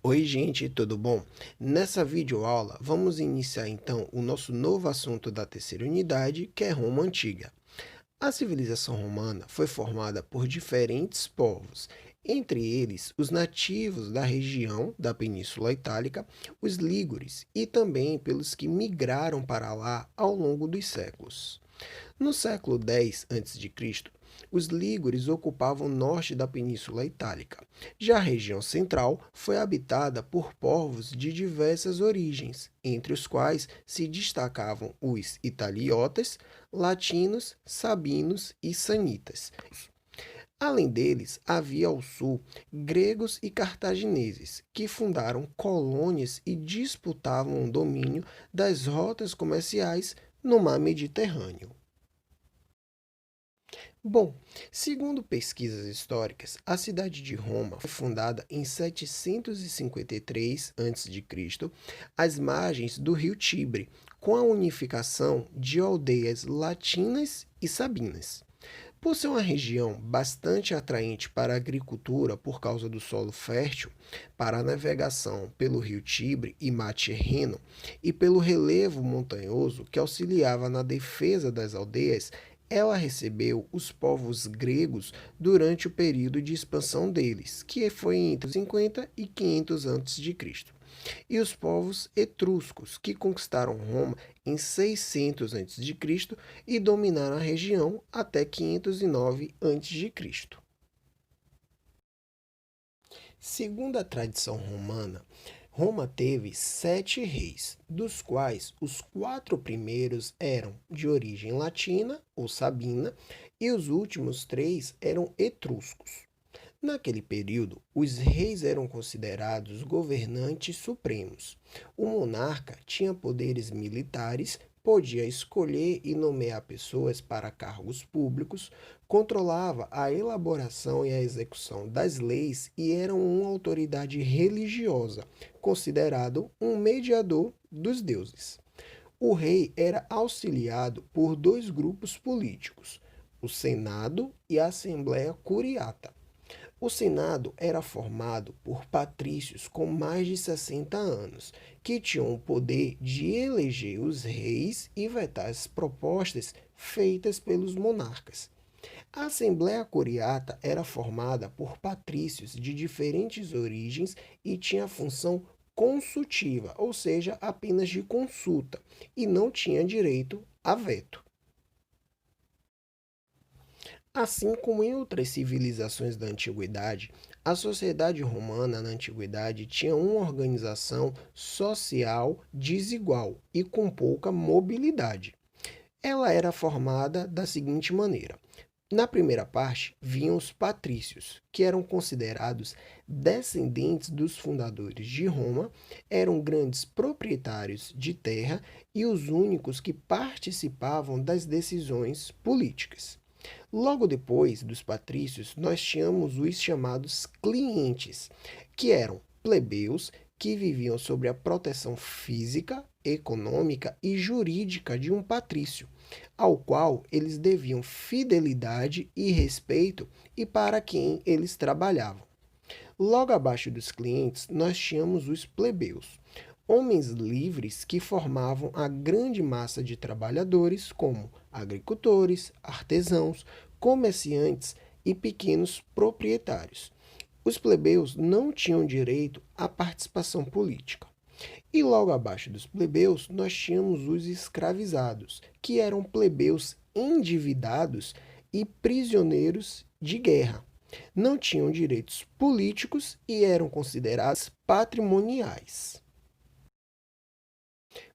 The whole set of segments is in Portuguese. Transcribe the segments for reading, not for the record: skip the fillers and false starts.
Oi, gente, tudo bom? Nessa videoaula, vamos iniciar então o nosso novo assunto da terceira unidade, que é Roma Antiga. A civilização romana foi formada por diferentes povos, entre eles os nativos da região da Península Itálica, os lígures, e também pelos que migraram para lá ao longo dos séculos. No século X a.C., os lígures ocupavam o norte da Península Itálica. Já a região central foi habitada por povos de diversas origens, entre os quais se destacavam os italiotas, latinos, sabinos e sanitas. Além deles, havia ao sul gregos e cartagineses, que fundaram colônias e disputavam o domínio das rotas comerciais no mar Mediterrâneo. Bom, segundo pesquisas históricas, a cidade de Roma foi fundada em 753 a.C., às margens do rio Tibre, com a unificação de aldeias latinas e sabinas. Por ser uma região bastante atraente para a agricultura por causa do solo fértil, para a navegação pelo rio Tibre e Mar Tirreno e pelo relevo montanhoso que auxiliava na defesa das aldeias, ela recebeu os povos gregos durante o período de expansão deles, que foi entre 50 e 500 a.C., e os povos etruscos, que conquistaram Roma em 600 a.C. e dominaram a região até 509 a.C. Segundo a tradição romana, Roma teve 7 reis, dos quais os 4 primeiros eram de origem latina ou sabina e os últimos 3 eram etruscos. Naquele período, os reis eram considerados governantes supremos. O monarca tinha poderes militares, podia escolher e nomear pessoas para cargos públicos, controlava a elaboração e a execução das leis e era uma autoridade religiosa, considerado um mediador dos deuses. O rei era auxiliado por 2 grupos políticos, o Senado e a Assembleia Curiata. O Senado era formado por patrícios com mais de 60 anos, que tinham o poder de eleger os reis e vetar as propostas feitas pelos monarcas. A Assembleia Curiata era formada por patrícios de diferentes origens e tinha função consultiva, ou seja, apenas de consulta, e não tinha direito a veto. Assim como em outras civilizações da antiguidade, a sociedade romana na antiguidade tinha uma organização social desigual e com pouca mobilidade. Ela era formada da seguinte maneira: na primeira parte, vinham os patrícios, que eram considerados descendentes dos fundadores de Roma, eram grandes proprietários de terra e os únicos que participavam das decisões políticas. Logo depois dos patrícios, nós tínhamos os chamados clientes, que eram plebeus que viviam sob a proteção física, econômica e jurídica de um patrício, ao qual eles deviam fidelidade e respeito e para quem eles trabalhavam. Logo abaixo dos clientes, nós tínhamos os plebeus, homens livres que formavam a grande massa de trabalhadores, como agricultores, artesãos, comerciantes e pequenos proprietários. Os plebeus não tinham direito à participação política. E logo abaixo dos plebeus, nós tínhamos os escravizados, que eram plebeus endividados e prisioneiros de guerra. Não tinham direitos políticos e eram considerados patrimoniais.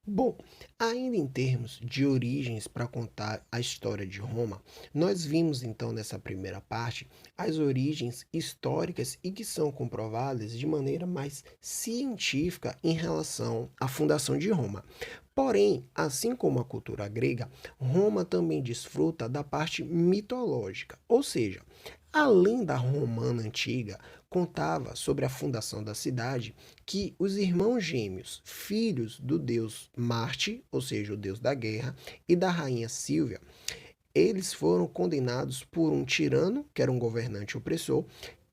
Bom, ainda em termos de origens para contar a história de Roma, nós vimos então nessa primeira parte as origens históricas e que são comprovadas de maneira mais científica em relação à fundação de Roma. Porém, assim como a cultura grega, Roma também desfruta da parte mitológica, ou seja, a lenda romana antiga contava sobre a fundação da cidade que os irmãos gêmeos, filhos do deus Marte, ou seja, o deus da guerra, e da rainha Sílvia, eles foram condenados por um tirano, que era um governante opressor,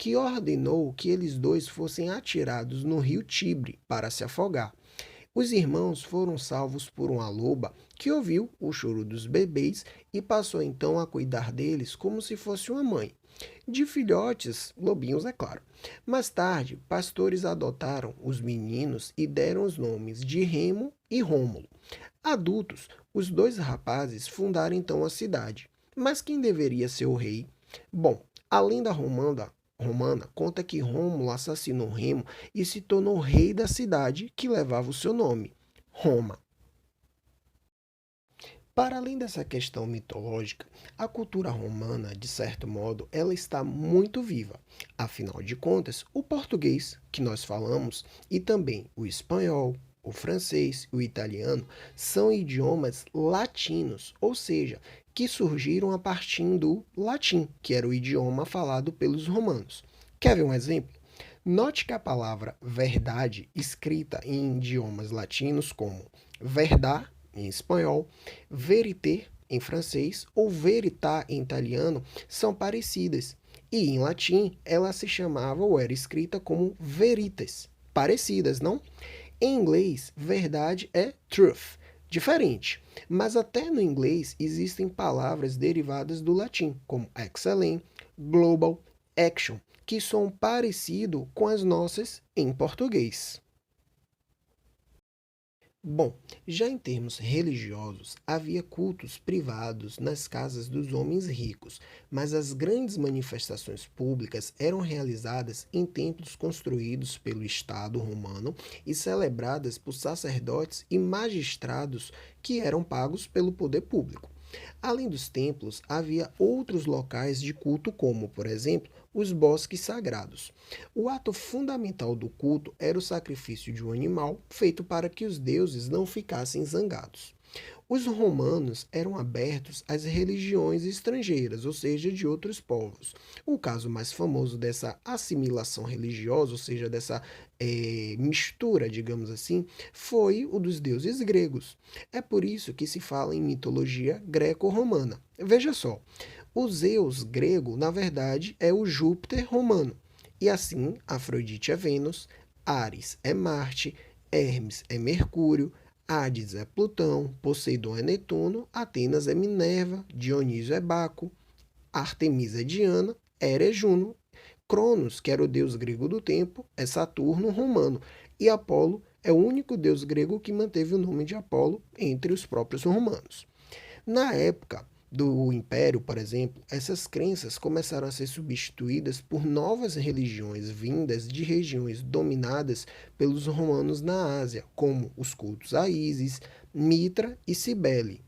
que ordenou que eles dois fossem atirados no rio Tibre para se afogar. Os irmãos foram salvos por uma loba que ouviu o choro dos bebês e passou então a cuidar deles como se fosse uma mãe. De filhotes, lobinhos, é claro. Mais tarde, pastores adotaram os meninos e deram os nomes de Remo e Rômulo. Adultos, os dois rapazes fundaram então a cidade. Mas quem deveria ser o rei? Bom, a lenda romana conta que Rômulo assassinou Remo e se tornou rei da cidade que levava o seu nome, Roma. Para além dessa questão mitológica, a cultura romana, de certo modo, ela está muito viva. Afinal de contas, o português, que nós falamos, e também o espanhol, o francês e o italiano são idiomas latinos, ou seja, que surgiram a partir do latim, que era o idioma falado pelos romanos. Quer ver um exemplo? Note que a palavra verdade, escrita em idiomas latinos como verdade em espanhol, verité em francês ou verità em italiano são parecidas. E em latim ela se chamava ou era escrita como veritas. Parecidas, não? Em inglês, verdade é truth. Diferente, mas até no inglês existem palavras derivadas do latim, como excellent, global, action, que são parecido com as nossas em português. Bom, já em termos religiosos, havia cultos privados nas casas dos homens ricos, mas as grandes manifestações públicas eram realizadas em templos construídos pelo Estado romano e celebradas por sacerdotes e magistrados que eram pagos pelo poder público. Além dos templos, havia outros locais de culto, como, por exemplo, os bosques sagrados. O ato fundamental do culto era o sacrifício de um animal, feito para que os deuses não ficassem zangados. Os romanos eram abertos às religiões estrangeiras, ou seja, de outros povos. O caso mais famoso dessa assimilação religiosa, ou seja, dessa mistura, digamos assim, foi o dos deuses gregos. É por isso que se fala em mitologia greco-romana. Veja só, o Zeus grego, na verdade, é o Júpiter romano. E assim, Afrodite é Vênus, Ares é Marte, Hermes é Mercúrio, Hades é Plutão, Poseidon é Netuno, Atenas é Minerva, Dionísio é Baco, Artemisa é Diana, Hera é Juno, Cronos, que era o deus grego do tempo, é Saturno romano, e Apolo é o único deus grego que manteve o nome de Apolo entre os próprios romanos. Na época do Império, por exemplo, essas crenças começaram a ser substituídas por novas religiões vindas de regiões dominadas pelos romanos na Ásia, como os cultos a Ísis, Mitra e Cibele.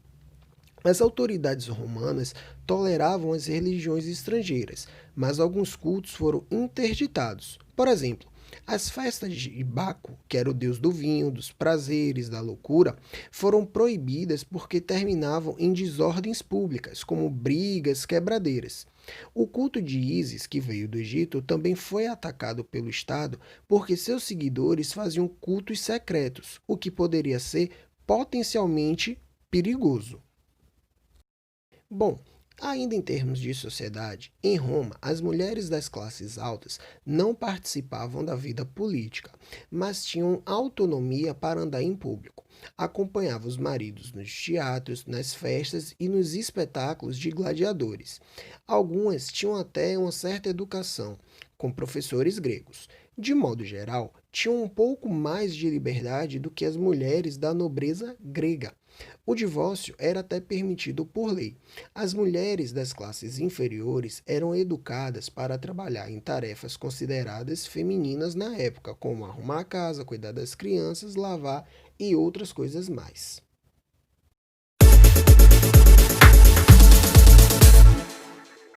As autoridades romanas toleravam as religiões estrangeiras, mas alguns cultos foram interditados. Por exemplo, as festas de Baco, que era o deus do vinho, dos prazeres, da loucura, foram proibidas porque terminavam em desordens públicas, como brigas, quebradeiras. O culto de Ísis, que veio do Egito, também foi atacado pelo Estado porque seus seguidores faziam cultos secretos, o que poderia ser potencialmente perigoso. Bom, ainda em termos de sociedade, em Roma, as mulheres das classes altas não participavam da vida política, mas tinham autonomia para andar em público. Acompanhavam os maridos nos teatros, nas festas e nos espetáculos de gladiadores. Algumas tinham até uma certa educação, com professores gregos. De modo geral, tinham um pouco mais de liberdade do que as mulheres da nobreza grega. O divórcio era até permitido por lei. As mulheres das classes inferiores eram educadas para trabalhar em tarefas consideradas femininas na época, como arrumar a casa, cuidar das crianças, lavar e outras coisas mais.